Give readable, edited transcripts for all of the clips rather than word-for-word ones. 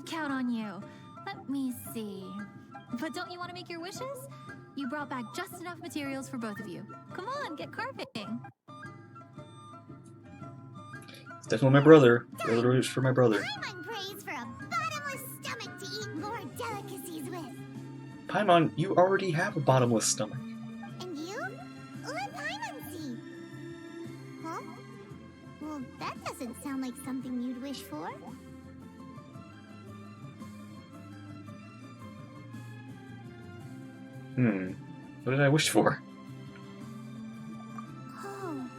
could count on you. Let me see. But don't you want to make your wishes? You brought back just enough materials for both of you. Come on, get carving. It's definitely my brother. The other wish for my brother. Paimon prays for a bottomless stomach to eat more delicacies with. Paimon, you already have a bottomless stomach. And you? Let Paimon see. Huh? Well, that doesn't sound like something you'd wish for. What did I wish for? Oh,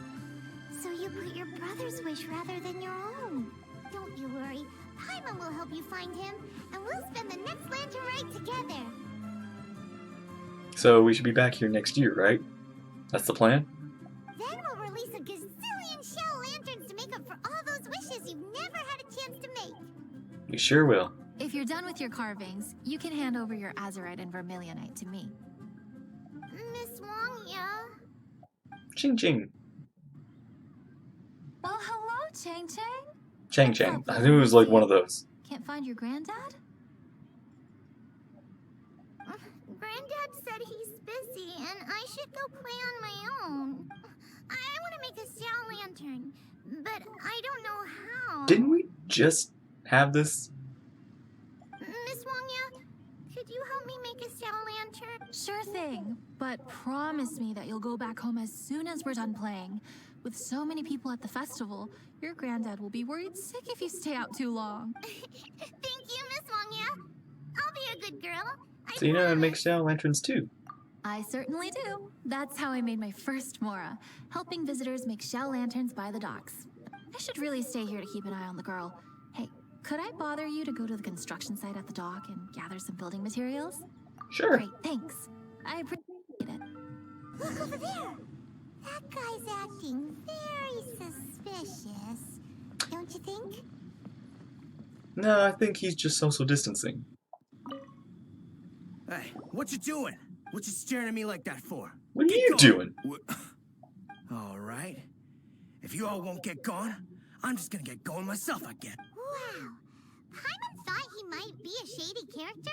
so you put your brother's wish rather than your own. Don't you worry. Paimon will help you find him, and we'll spend the next lantern rite together. So we should be back here next year, right? That's the plan? Then we'll release a gazillion shell lanterns to make up for all those wishes you've never had a chance to make. We sure will. If you're done with your carvings, you can hand over your azurite and vermilionite to me. Miss Wong, yeah? Ching ching. Well, hello, Chang Chang. Chang Chang. I knew it was like one of those. Can't find your granddad? Granddad said he's busy and I should go play on my own. I want to make a shell lantern, but I don't know how. Didn't we just have this? Miss Wongya, could you help me make a shell lantern? Sure thing, but promise me that you'll go back home as soon as we're done playing. With so many people at the festival, your granddad will be worried sick if you stay out too long. Thank you, Miss Wongya. I'll be a good girl. So you know how to make shell lanterns too. I certainly do. That's how I made my first Mora, helping visitors make shell lanterns by the docks. I should really stay here to keep an eye on the girl. Hey, could I bother you to go to the construction site at the dock and gather some building materials? Sure. Great, thanks. I appreciate it. Look over there. That guy's acting very suspicious. Don't you think? No, I think he's just social distancing. Hey, what you doing? What you staring at me like that for? What are Get you going. doing? All right. If you all won't get going, I'm just gonna get going myself, I guess. Wow. Paimon thought he might be a shady character.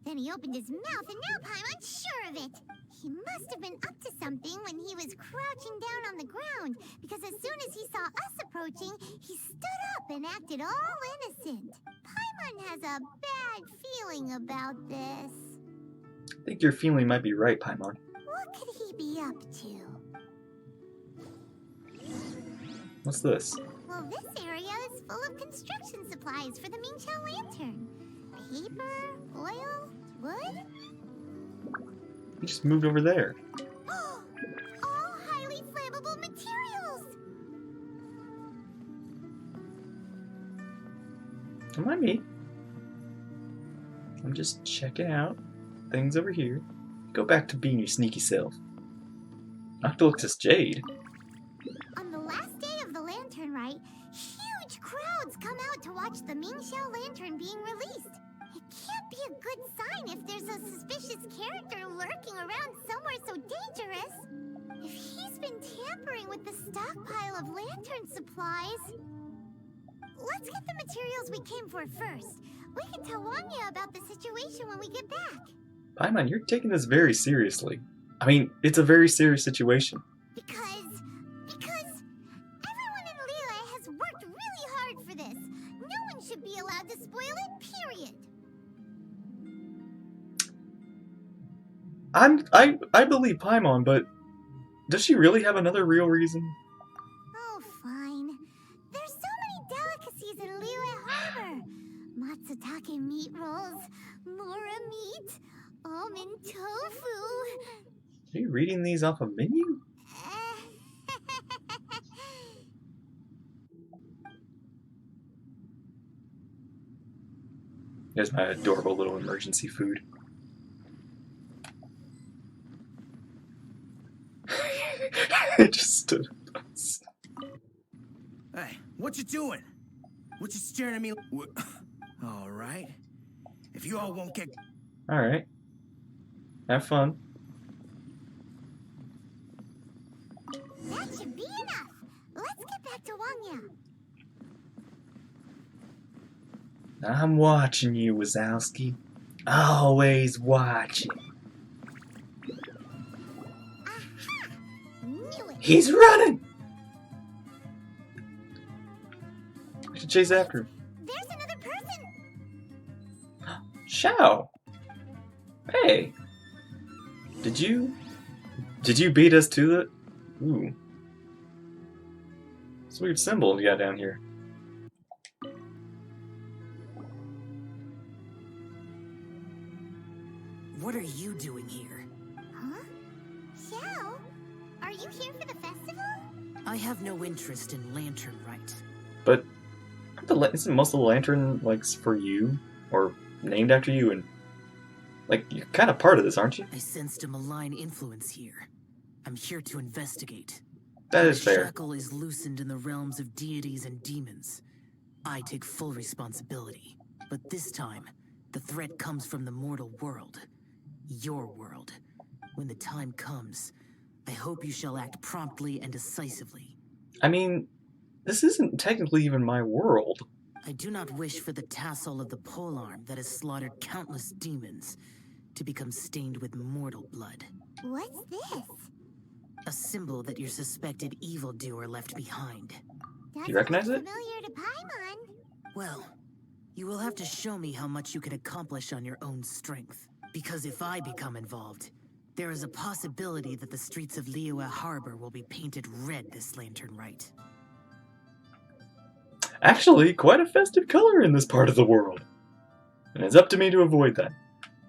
Then he opened his mouth and now Paimon's sure of it. He must have been up to something when he was crouching down on the ground, because as soon as he saw us approaching, he stood up and acted all innocent. Paimon has a bad feeling about this. I think your feeling might be right, Paimon. What could he be up to? What's this? Well, this area is full of construction supplies for the Mingqiao lantern. Paper, oil, wood. He just moved over there. All highly flammable materials. Don't mind me. I'm just checking out things over here. Go back to being your sneaky self. I have to look this jade. On the last day of the lantern rite, huge crowds come out to watch the Mingqiao lantern being released. It can't be a good sign if there's a suspicious character lurking around somewhere so dangerous. If he's been tampering with the stockpile of lantern supplies... Let's get the materials we came for first. We can tell Wanya about the situation when we get back. Paimon, you're taking this very seriously. I mean, it's a very serious situation. Because everyone in Liyue has worked really hard for this. No one should be allowed to spoil it, period. I believe Paimon, but does she really have another real reason? Oh, fine. There's so many delicacies in Liyue Harbor. Matsutake meat rolls, mora meat, almond tofu. Are you reading these off a menu? Here's my adorable little emergency food. It just stood up. Hey, what you doing? What you staring at me? All right. If you all won't get... Alright. Have fun. That should be enough. Let's get back to Wanya. I'm watching you, Wazowski. Always watching. Aha! Knew it! He's running! We should chase after him. There's another person! Shao! Hey! Did you beat us to the... Ooh. It's a weird symbol we got down here. What are you doing here? Huh? Xiao? Are you here for the festival? I have no interest in Lantern Rite. But isn't most of the lantern like for you or named after you, and like you're kind of part of this, aren't you? I sensed a malign influence here. I'm here to investigate. That is The fair. shackle is loosened in the realms of deities and demons. I take full responsibility. But this time, the threat comes from the mortal world. Your world. When the time comes, I hope you shall act promptly and decisively. I mean, this isn't technically even my world. I do not wish for the tassel of the polearm that has slaughtered countless demons to become stained with mortal blood. What's this? A symbol that your suspected evildoer left behind. Doesn't You recognize look it? familiar to Paimon. Well, you will have to show me how much you can accomplish on your own strength. Because if I become involved, there is a possibility that the streets of Liyue Harbor will be painted red this Lantern Rite. Actually, quite a festive color in this part of the world. And it's up to me to avoid that.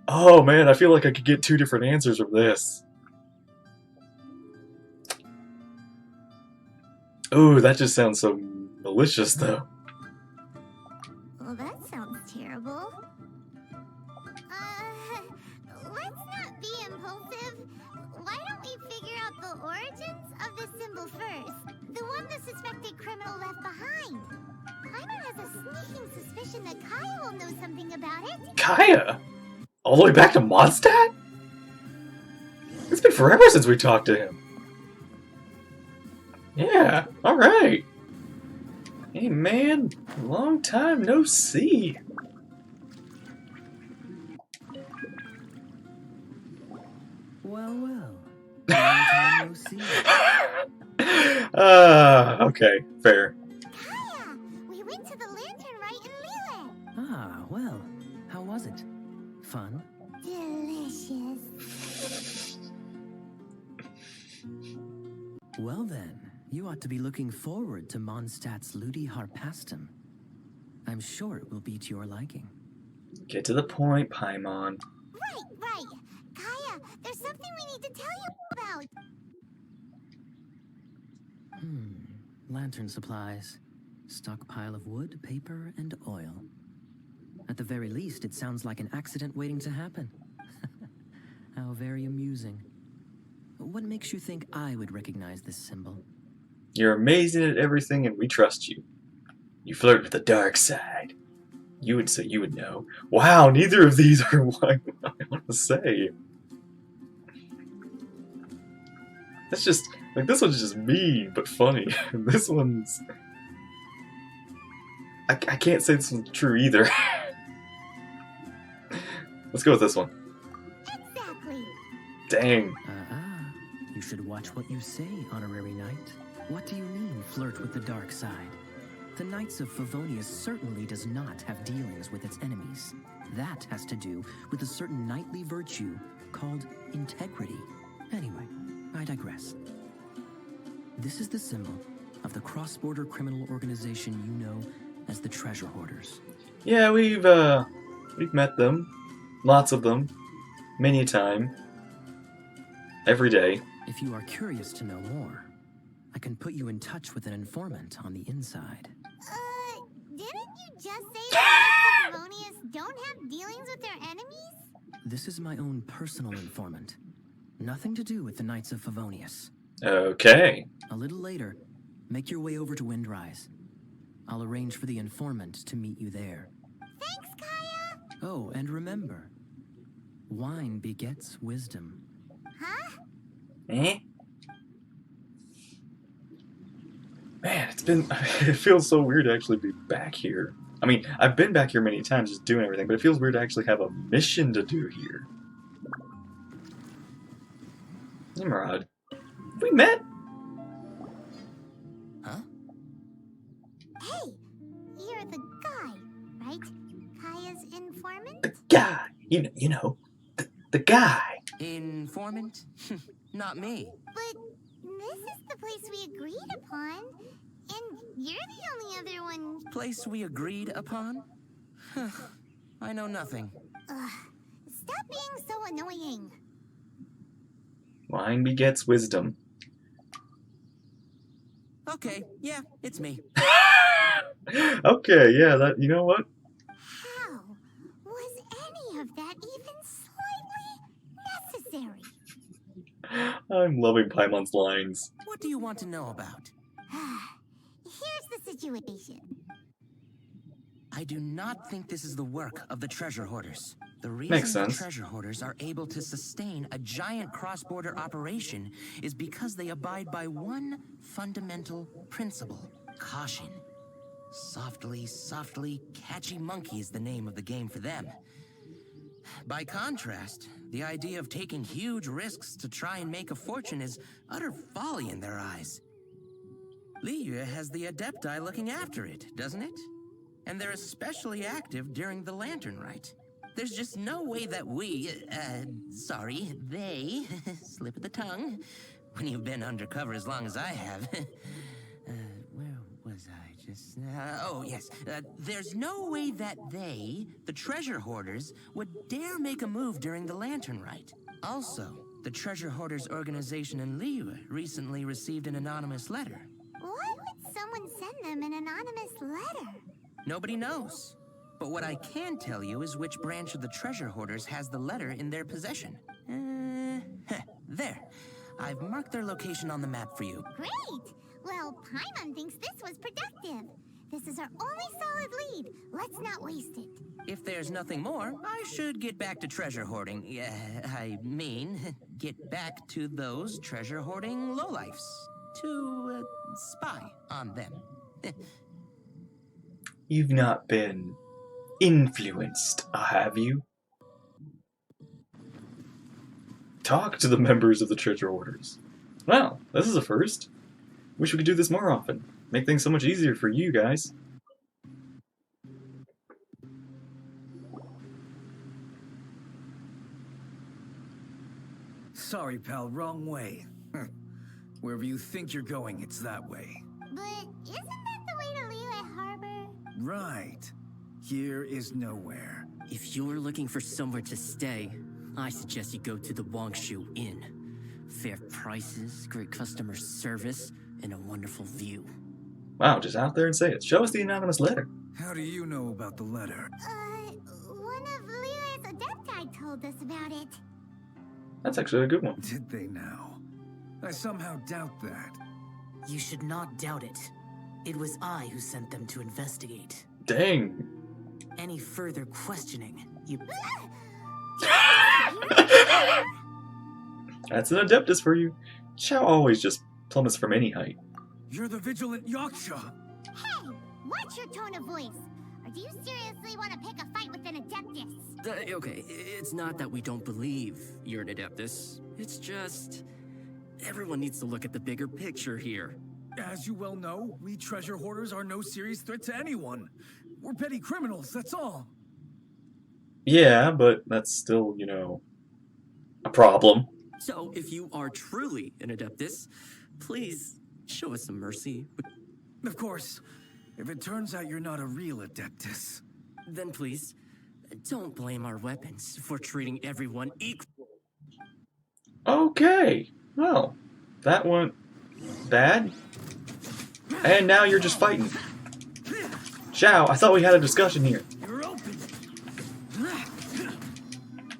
Oh man, I feel like I could get two different answers from this. Ooh, that just sounds so malicious though. Well, that sounds terrible. Let's not be impulsive. Why don't we figure out the origins of the symbol first? The one the suspected criminal left behind. Paimon has a sneaking suspicion that Kaya will know something about it. Kaya? All the way back to Mondstadt? It's been forever since we talked to him. Yeah, alright. Hey man, long time no see. Well, well. Long time no see. Okay, fair. Kaya! We went to the Lantern Rite in Liyue. Ah, well. How was it? Fun? Delicious. Well then, you ought to be looking forward to Mondstadt's Ludi Harpastum. I'm sure it will be to your liking. Get to the point, Paimon. Right. Kaya, there's something we need to tell you about. Lantern supplies. Stockpile of wood, paper, and oil. At the very least, it sounds like an accident waiting to happen. How very amusing. What makes you think I would recognize this symbol? You're amazing at everything and we trust you. You flirt with the dark side. You would say you would know. Wow, neither of these are what I want to say. That's just, like, this one's just mean, but funny. This one's... I can't say this one's true either. Let's go with this one. Exactly. Dang. You should watch what you say, Honorary Knight. What do you mean, flirt with the dark side? The Knights of Favonius certainly does not have dealings with its enemies. That has to do with a certain knightly virtue called integrity. Anyway, I digress. This is the symbol of the cross-border criminal organization you know as the Treasure Hoarders. Yeah, we've met them. Lots of them. Many a time. Every day. If you are curious to know more, I can put you in touch with an informant on the inside. Didn't you just say that the Favonius don't have dealings with their enemies? This is my own personal informant. Nothing to do with the Knights of Favonius. Okay. A little later, make your way over to Windrise. I'll arrange for the informant to meet you there. Thanks, Kaya! Oh, and remember, wine begets wisdom. Huh? Eh? Man, it's been... It feels so weird to actually be back here. I mean, I've been back here many times just doing everything, but it feels weird to actually have a mission to do here. Nimrod. Have we met? Huh? Hey, you're the guy, right? Kaya's informant? The guy. You know, the guy. Informant? Not me. But this is the place we agreed upon, and you're the only other one. Place we agreed upon? I know nothing. Ugh, stop being so annoying. Wine begets wisdom. Okay, yeah, it's me. Okay, yeah, that, you know what? How was any of that even slightly necessary? I'm loving Paimon's lines. What do you want to know about? Here's the situation. I do not think this is the work of the treasure hoarders. The reason Makes the sense. treasure hoarders are able to sustain a giant cross-border operation is because they abide by one fundamental principle: caution. Softly, softly, catchy monkey is the name of the game for them. By contrast, the idea of taking huge risks to try and make a fortune is utter folly in their eyes. Liu has the Adepti looking after it, doesn't it? And they're especially active during the Lantern Rite. There's just no way that they, slip of the tongue, when you've been undercover as long as I have. Where was I just... oh, yes. There's no way that they, the treasure hoarders, would dare make a move during the Lantern Rite. Also, the treasure hoarders organization in Liu recently received an anonymous letter. Why would someone send them an anonymous letter? Nobody knows. But what I can tell you is which branch of the treasure hoarders has the letter in their possession. There. I've marked their location on the map for you. Great! Well, Paimon thinks this was productive. This is our only solid lead. Let's not waste it. If there's nothing more, I should get back to treasure hoarding. Get back to those treasure hoarding lowlifes. To, spy on them. You've not been influenced, have you? Talk to the members of the treasure hoarders. Wow, this is a first. Wish we could do this more often. Make things so much easier for you guys. Sorry, pal, wrong way. Wherever you think you're going, it's that way. But isn't that the way to Liyue Harbor? Right. Here is nowhere. If you're looking for somewhere to stay, I suggest you go to the Wangshu Inn. Fair prices, great customer service, and a wonderful view. Wow, just out there and say it. Show us the anonymous letter. How do you know about the letter? One of Liyue's Adepti told us about it. That's actually a good one. Did they now? I somehow doubt that. You should not doubt it. It was I who sent them to investigate. Dang. Any further questioning, you... That's an Adeptus for you. Shao always just plummets from any height. You're the vigilant Yaksha! Hey, watch your tone of voice. Or do you seriously want to pick a fight with an Adeptus? Okay, it's not that we don't believe you're an Adeptus. It's just... everyone needs to look at the bigger picture here. As you well know, we treasure hoarders are no serious threat to anyone. We're petty criminals, that's all. Yeah, but that's still, you know, a problem. So, if you are truly an Adeptus, please show us some mercy. Of course, if it turns out you're not a real Adeptus. Then please, don't blame our weapons for treating everyone equal. Okay, well, that went bad. And now you're just fighting. Shao, I thought we had a discussion here. You're open!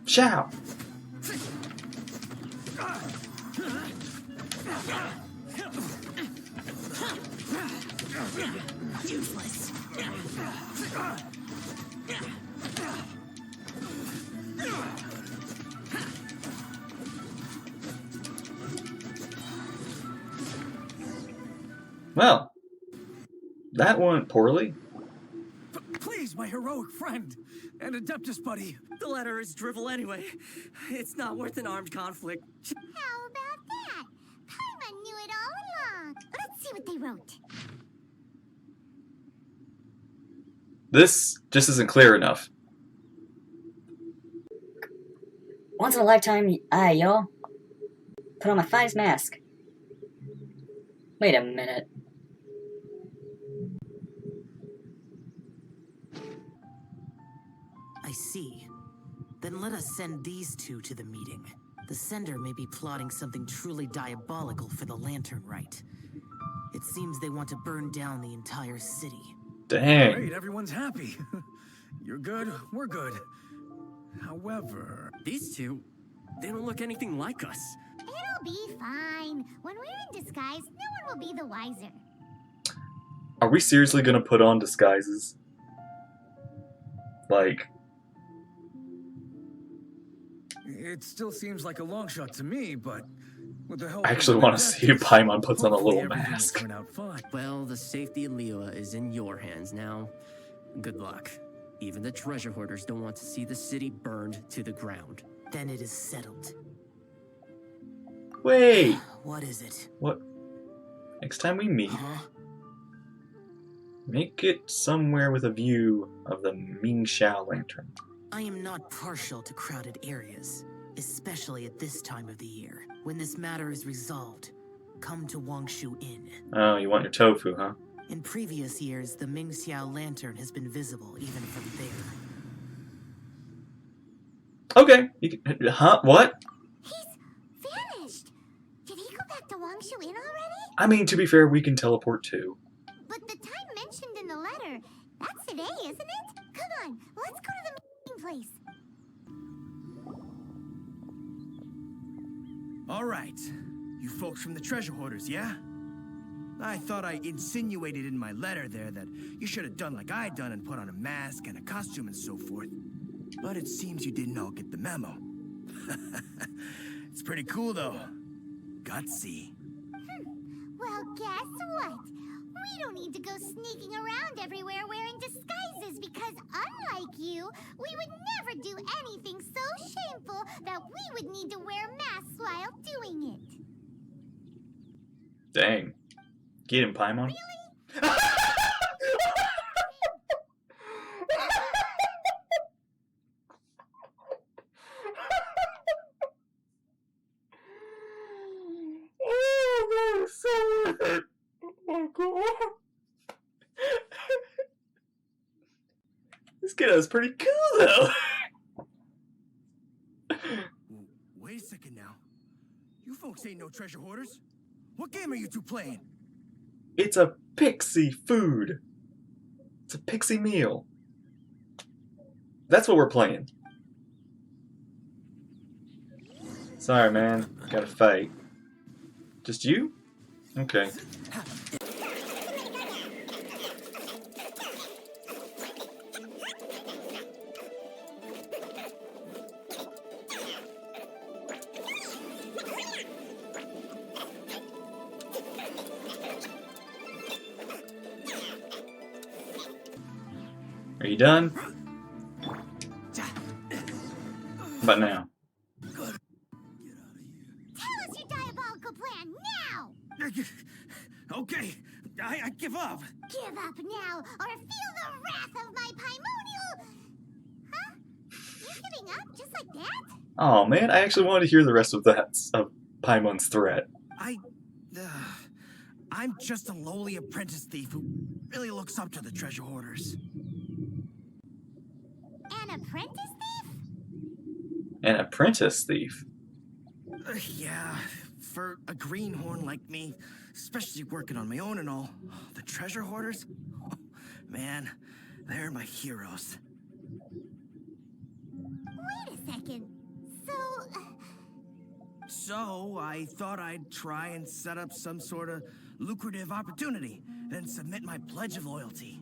Shao! Useless. Well, that went poorly. Please! heroic friend and Adeptus buddy. The latter is drivel anyway. It's not worth an armed conflict. How about that? Paimon knew it all along. Let's see what they wrote. This just isn't clear enough. Once in a lifetime, y'all. Put on my finest mask. Wait a minute. I see. Then let us send these two to the meeting. The sender may be plotting something truly diabolical for the Lantern Rite. It seems they want to burn down the entire city. Dang. Great, everyone's happy. You're good, we're good. However... These two, they don't look anything like us. It'll be fine. When we're in disguise, no one will be the wiser. Are we seriously gonna put on disguises? Like... It still seems like a long shot to me, but with the help I actually of want to see if Paimon puts on a hopefully little everything will mask. turn out fine. Well, the safety of Liyue is in your hands now. Good luck. Even the treasure hoarders don't want to see the city burned to the ground. Then it is settled. Wait! What is it? What? Next time we meet, Huh? make it somewhere with a view of the Mingxiao lantern. I am not partial to crowded areas, especially at this time of the year. When this matter is resolved, come to Wangshu Inn. Oh, you want your tofu, huh? In previous years, the Mingxiao lantern has been visible even from there. Okay. You can, huh? What? He's vanished. Did he go back to Wangshu Inn already? I mean, to be fair, we can teleport too. But the time mentioned in the letter, that's today, isn't it? Come on, let's go to the meeting place. All right. You folks from the treasure hoarders, yeah? I thought I insinuated in my letter there that you should have done like I'd done and put on a mask and a costume and so forth. But it seems you didn't all get the memo. It's pretty cool, though. Gutsy. Well, guess what? We don't need to go sneaking around everywhere wearing disguises because unlike you, we would never do anything so shameful that we would need to wear masks while doing it. Dang. Get him, Paimon. Really? Oh, that was so worth it. Oh, God. This kiddo is pretty cool, though. Wait a second now. You folks ain't no treasure hoarders. What game are you two playing? It's a pixie food. It's a pixie meal. That's what we're playing. Sorry, man. Gotta fight. Just you? Okay. Are you done? But now. Tell us your diabolical plan now! Okay, I give up. Give up now, or feel the wrath of my Paimonial... Huh? You giving up just like that? Oh man, I actually wanted to hear the rest of that of Paimon's threat. I'm just a lowly apprentice thief who really looks up to the treasure hoarders. An apprentice thief? An apprentice thief. Yeah, for a greenhorn like me, especially working on my own and all, the treasure hoarders, man, they're my heroes. Wait a second. So I thought I'd try and set up some sort of lucrative opportunity, then submit my pledge of loyalty.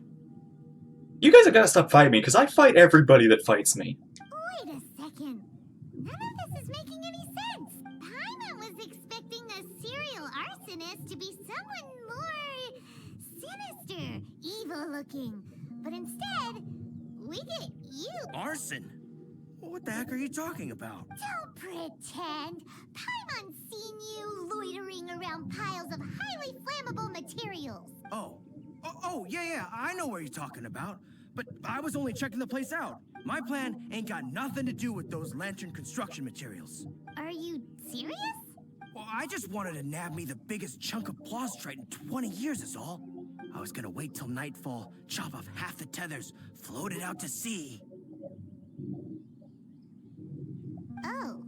You guys have got to stop fighting me, because I fight everybody that fights me. Wait a second. None of this is making any sense. Paimon was expecting a serial arsonist to be someone more sinister, evil looking. But instead, we get you. Arson? What the heck are you talking about? Don't pretend. Paimon's seen you loitering around piles of highly flammable materials. Oh, yeah, I know what you're talking about. But I was only checking the place out. My plan ain't got nothing to do with those lantern construction materials. Are you serious? Well, I just wanted to nab me the biggest chunk of Trite in 20 years is all. I was gonna wait till nightfall, chop off half the tethers, float it out to sea. Oh.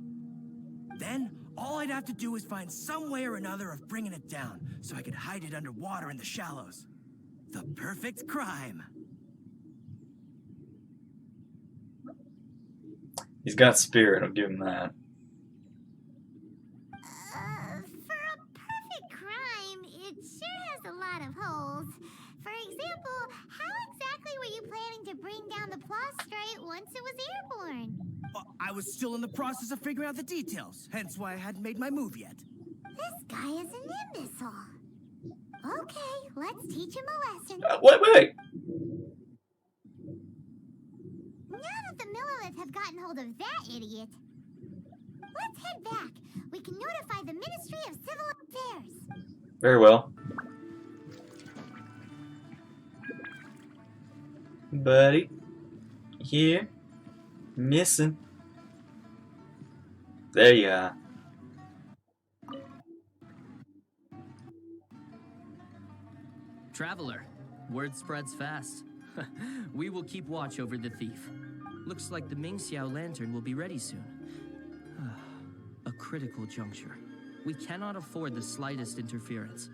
Then, all I'd have to do is find some way or another of bringing it down, so I could hide it underwater in the shallows. The perfect crime. He's got spirit, I'll give him that. For a perfect crime, it sure has a lot of holes. For example, how exactly were you planning to bring down the Strite once it was airborne? I was still in the process of figuring out the details, hence why I hadn't made my move yet. This guy is an imbecile. Okay, let's teach him a lesson. Wait! Now that the Millilith have gotten hold of that idiot, let's head back. We can notify the Ministry of Civil Affairs. Very well. Buddy. Here. Missing. There you are. Traveler, word spreads fast. We will keep watch over the thief. Looks like the Mingxiao lantern will be ready soon. A critical juncture. We cannot afford the slightest interference.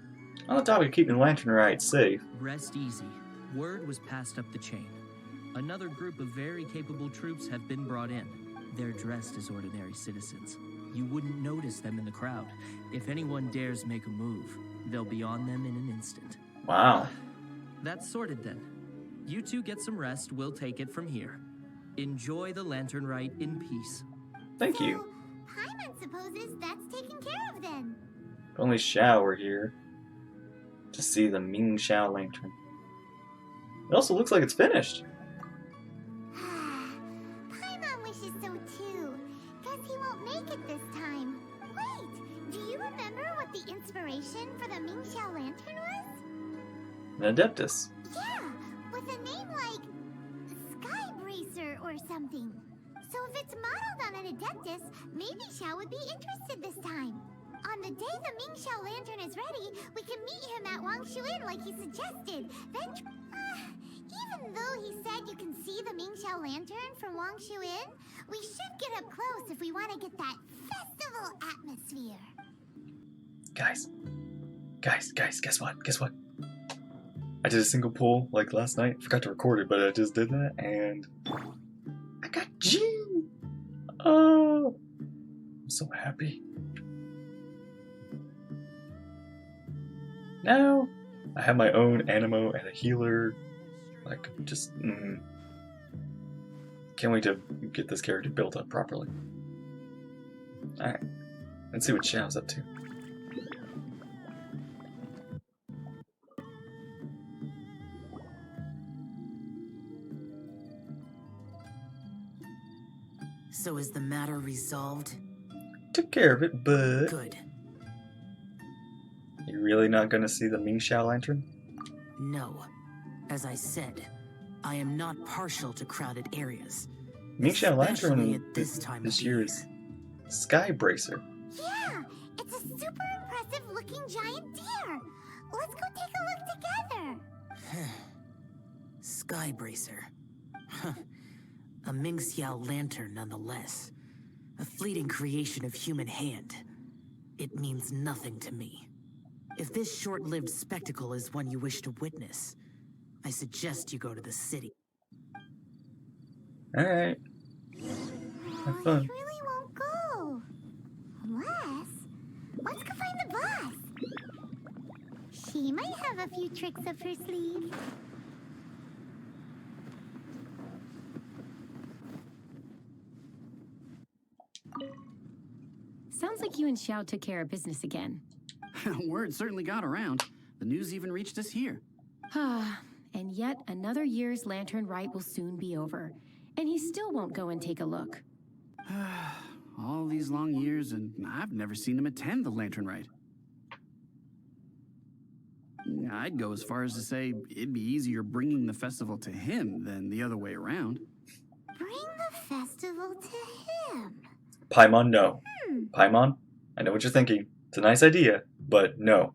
On the topic of keeping the Lantern Rite safe. Rest easy. Word was passed up the chain. Another group of very capable troops have been brought in. They're dressed as ordinary citizens. You wouldn't notice them in the crowd. If anyone dares make a move, they'll be on them in an instant. Wow. That's sorted then. You two get some rest, we'll take it from here. Enjoy the Lantern Rite in peace. Thank you. Paimon supposes that's taken care of then. If only Xiao were here to see the Mingxiao lantern. It also looks like it's finished. Paimon wishes so too. Guess he won't make it this time. Wait, do you remember what the inspiration for the Mingxiao lantern was? An Adeptus. Yeah, with a name like Skybracer or something. So if it's modeled on an Adeptus, maybe Xiao would be interested this time. On the day the Mingxiao lantern is ready, we can meet him at Wangshu Inn like he suggested. Then, even though he said you can see the Mingxiao lantern from Wangshu Inn, we should get up close if we want to get that festival atmosphere. Guys, guess what? I did a single pull like last night. Forgot to record it, but I just did that, and I got G. Oh, I'm so happy. Now I have my own Animo and a healer. Like, just can't wait to get this character built up properly. All right, let's see what Xiao's up to. So is the matter resolved? Took care of it, but Good. you're really not gonna see the Mingxiao lantern? No. As I said, I am not partial to crowded areas. Mingxiao especially lantern at this time this of year year. is Skybracer. Yeah, it's a super impressive looking giant deer. Let's go take a look together. Skybracer. Huh. A Mingxiao lantern nonetheless. A fleeting creation of human hand. It means nothing to me. If this short-lived spectacle is one you wish to witness, I suggest you go to the city. Alright. Have fun. He really won't go. Unless, let's go find the boss. She might have a few tricks up her sleeve. Sounds like you and Xiao took care of business again. Word certainly got around. The news even reached us here. And yet another year's Lantern Rite will soon be over. And he still won't go and take a look. All these long years, and I've never seen him attend the Lantern Rite. I'd go as far as to say it'd be easier bringing the festival to him than the other way around. Bring the festival to him. Paimon, no. Paimon, I know what you're thinking. It's a nice idea, but no.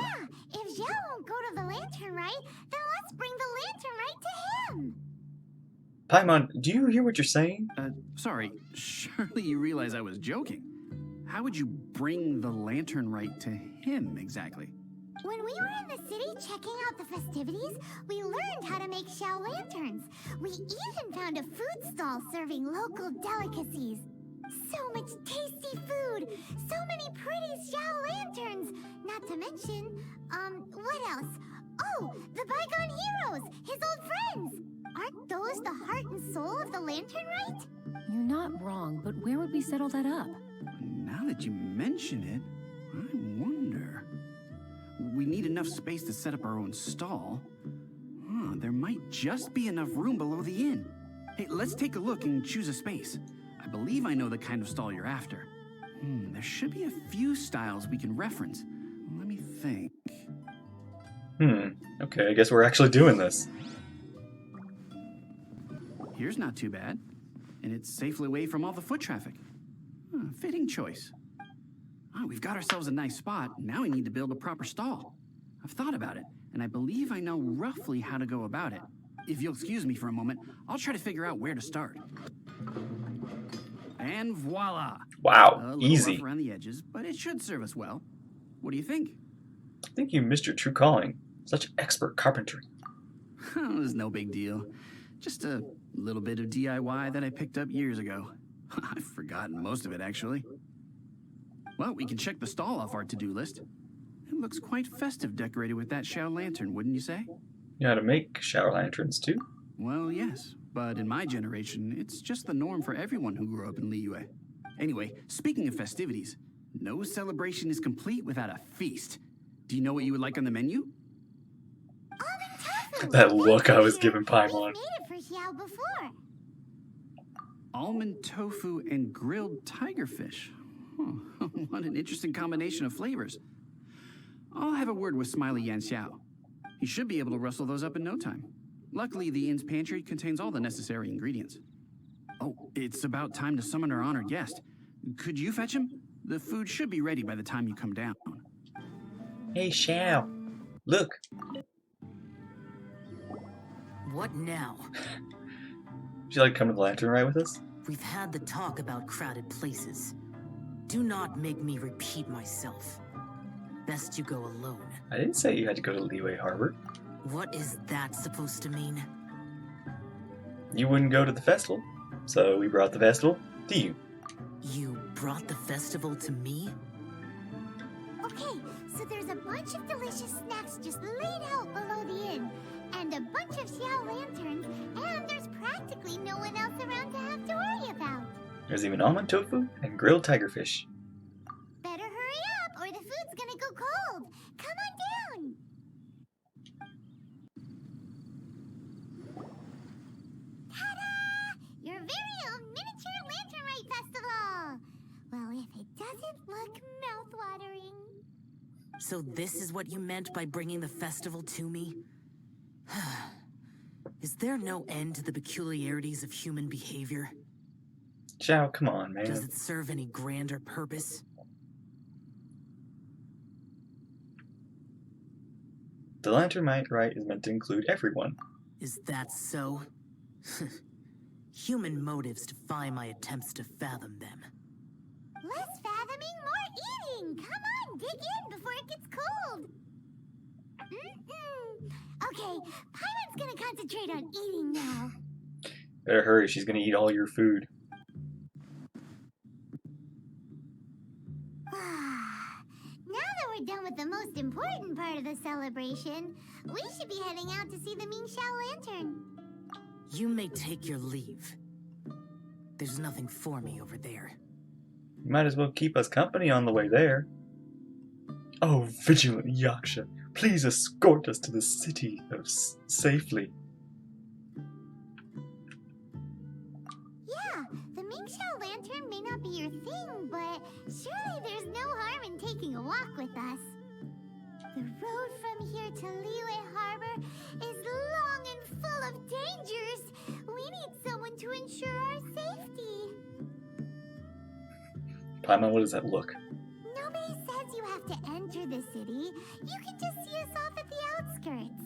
Yeah, if Xiao won't go to the Lantern Rite, then let's bring the Lantern Rite to him. Paimon, do you hear what you're saying? Sorry, surely you realize I was joking. How would you bring the Lantern Rite to him exactly? When we were in the city checking out the festivities, we learned how to make Xiao lanterns. We even found a food stall serving local delicacies. So much tasty food! So many pretty Xiao lanterns! Not to mention, what else? Oh, the bygone heroes! His old friends! Aren't those the heart and soul of the Lantern Rite? You're not wrong, but where would we settle that up? Now that you mention it, I wonder. We need enough space to set up our own stall. There might just be enough room below the inn. Hey, let's take a look and choose a space. I believe I know the kind of stall you're after. There should be a few styles we can reference. Let me think. Okay, I guess we're actually doing this. Here's not too bad. And it's safely away from all the foot traffic. Fitting choice. We've got ourselves a nice spot. Now we need to build a proper stall. I've thought about it, and I believe I know roughly how to go about it. If you'll excuse me for a moment, I'll try to figure out where to start. And voila! Wow, A little easy. rough around the edges, but it should serve us well. What do you think? I think you missed your true calling. Such expert carpentry. It's no big deal. Just a little bit of DIY that I picked up years ago. I've forgotten most of it, actually. Well, we can check the stall off our to-do list. It looks quite festive decorated with that Xiao lantern, wouldn't you say? You know how to make shower lanterns, too? Well, yes. But in my generation, it's just the norm for everyone who grew up in Liyue. Anyway, speaking of festivities, no celebration is complete without a feast. Do you know what you would like on the menu? Almond tofu! That look I was Sure. giving Paimon. We've made it for Xiao before. Almond tofu and grilled tigerfish. What an interesting combination of flavors. I'll have a word with Smiley Yanxiao. He should be able to rustle those up in no time. Luckily, the inn's pantry contains all the necessary ingredients. Oh, it's about time to summon our honored guest. Could you fetch him? The food should be ready by the time you come down. Hey, Xiao. Look. What now? Would you like to come to the Lantern Rite with us? We've had the talk about crowded places. Do not make me repeat myself. Best you go alone. I didn't say you had to go to Liyue Harbor. What is that supposed to mean? You wouldn't go to the festival, so we brought the festival to you. You brought the festival to me? Okay, so there's a bunch of delicious snacks just laid out below the inn, and a bunch of Xiao lanterns, and there's practically no one else around to have to worry about. There's even almond tofu and grilled tigerfish. Better hurry up, or the food's gonna go cold. Come on down. Ta-da! Your very own miniature Lantern Rite Festival. Well, if it doesn't look mouth-watering. So this is what you meant by bringing the festival to me? Is there no end to the peculiarities of human behavior? Xiao, come on, man. Does it serve any grander purpose? The Lantern Rite is meant to include everyone. Is that so? Human motives defy my attempts to fathom them. Less fathoming, more eating. Come on, dig in before it gets cold. Okay, Paimon's gonna concentrate on eating now. Better hurry, she's gonna eat all your food. Now that we're done with the most important part of the celebration, we should be heading out to see the Ming Xiao Lantern. You may take your leave. There's nothing for me over there. You might as well keep us company on the way there. Oh, vigilant Yaksha, Please escort us to the city of safely. Yeah, the Mingxiao lantern may not be your thing, but surely there's no harm in taking a walk with us. The road from here to Liyue Harbor is long and full of dangers. We need someone to ensure our safety. Paimon, what does that look? Nobody says you have to enter the city. You can just see us off at the outskirts.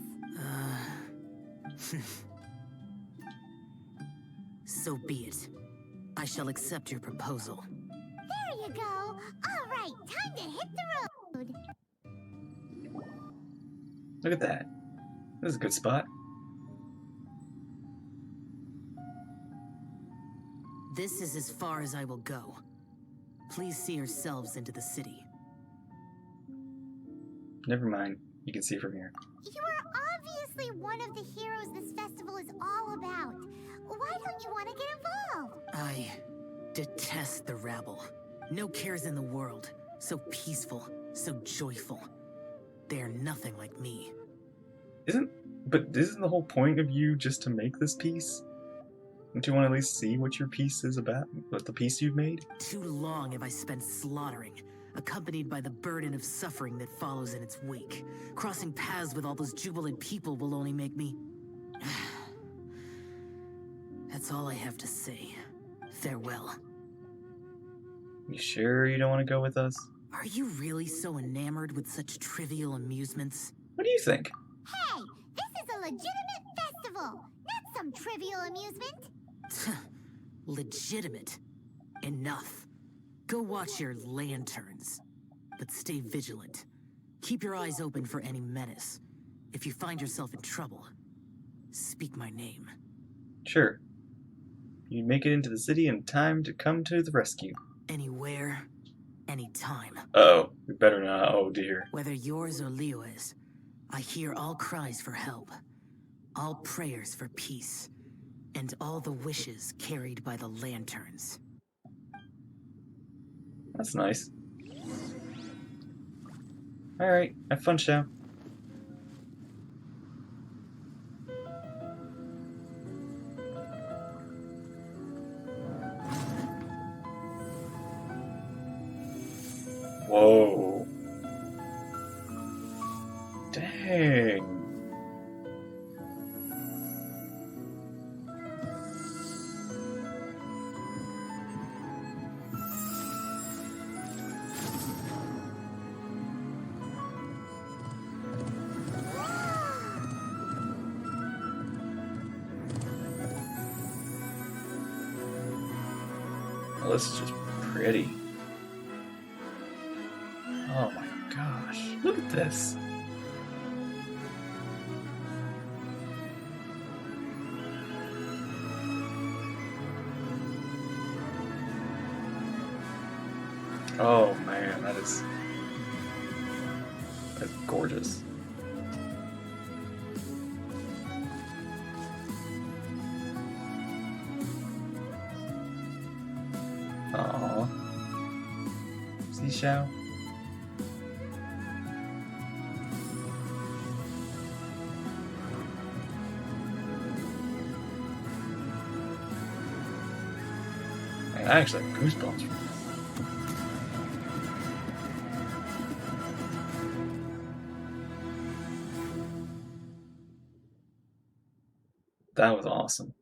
So be it. I shall accept your proposal. There you go. All right, time to hit the road. Look at that. This is a good spot. This is as far as I will go. Please see yourselves into the city. Never mind. You can see from here. You are obviously one of the heroes this festival is all about. Why don't you want to get involved? I detest the rabble. No cares in the world. So peaceful, so joyful. They are nothing like me. But isn't the whole point of you just to make this piece? Don't you want to at least see what your piece is about? What the piece you've made? Too long have I spent slaughtering, accompanied by the burden of suffering that follows in its wake. Crossing paths with all those jubilant people will only make me... That's all I have to say. Farewell. You sure you don't want to go with us? Are you really so enamored with such trivial amusements? What do you think? Hey, this is a legitimate festival, not some trivial amusement. Legitimate. Enough. Go watch your lanterns. But stay vigilant. Keep your eyes open for any menace. If you find yourself in trouble, speak my name. Sure. You make it into the city in time to come to the rescue. Anywhere, anytime. Uh-oh. We better not. Oh, dear. Whether yours or Liyue's, I hear all cries for help. All prayers for peace. And all the wishes carried by the lanterns. That's nice. Alright. Have fun, Xiao. Whoa. Dang. Oh, this is just pretty. Oh my gosh, look at this. Oh man, that's gorgeous. Aww. See, Xiao? Man, I actually have goosebumps from this. That was awesome.